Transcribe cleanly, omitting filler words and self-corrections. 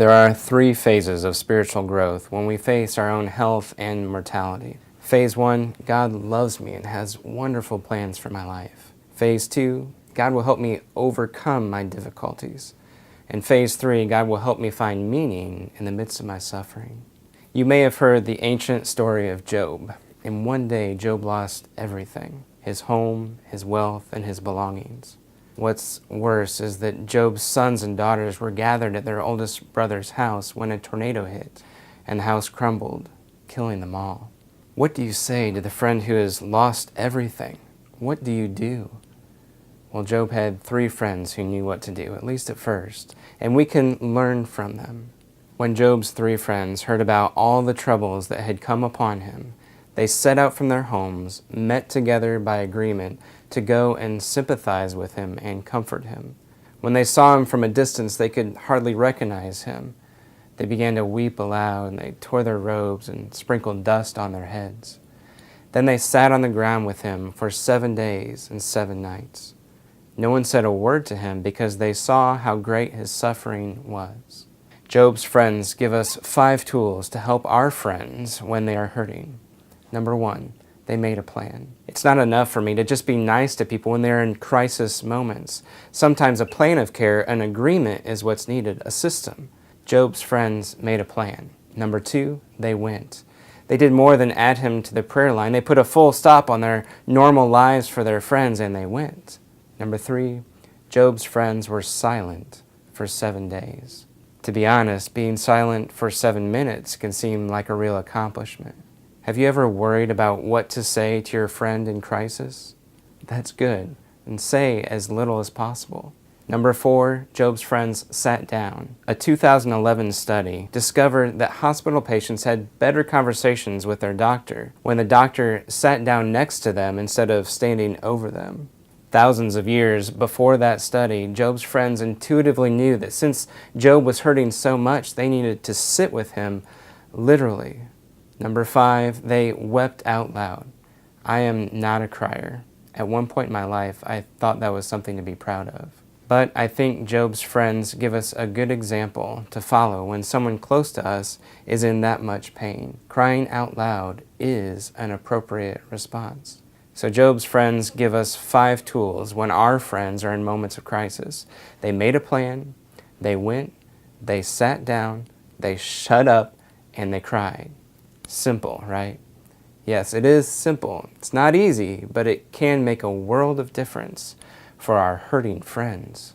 There are three phases of spiritual growth when we face our own health and mortality. Phase 1, God loves me and has wonderful plans for my life. Phase 2, God will help me overcome my difficulties. And Phase 3, God will help me find meaning in the midst of my suffering. You may have heard the ancient story of Job. In one day, Job lost everything: his home, his wealth, and his belongings. What's worse is that Job's sons and daughters were gathered at their oldest brother's house when a tornado hit, and the house crumbled, killing them all. What do you say to the friend who has lost everything? What do you do? Well, Job had 3 friends who knew what to do, at least at first, and we can learn from them. When Job's 3 friends heard about all the troubles that had come upon him, they set out from their homes, met together by agreement, to go and sympathize with him and comfort him. When they saw him from a distance, they could hardly recognize him. They began to weep aloud, and they tore their robes and sprinkled dust on their heads. Then they sat on the ground with him for 7 days and 7 nights. No one said a word to him because they saw how great his suffering was. Job's friends give us 5 tools to help our friends when they are hurting. Number 1, they made a plan. It's not enough for me to just be nice to people when they're in crisis moments. Sometimes a plan of care, an agreement, is what's needed, a system. Job's friends made a plan. Number 2, they went. They did more than add him to the prayer line. They put a full stop on their normal lives for their friends, and they went. Number 3, Job's friends were silent for 7 days. To be honest, being silent for 7 minutes can seem like a real accomplishment. Have you ever worried about what to say to your friend in crisis? That's good, and say as little as possible. Number 4, Job's friends sat down. A 2011 study discovered that hospital patients had better conversations with their doctor when the doctor sat down next to them instead of standing over them. Thousands of years before that study, Job's friends intuitively knew that since Job was hurting so much, they needed to sit with him literally. Number 5, they wept out loud. I am not a crier. At one point in my life, I thought that was something to be proud of. But I think Job's friends give us a good example to follow when someone close to us is in that much pain. Crying out loud is an appropriate response. So Job's friends give us 5 tools when our friends are in moments of crisis. They made a plan, they went, they sat down, they shut up, and they cried. Simple, right? Yes, it is simple. It's not easy, but it can make a world of difference for our hurting friends.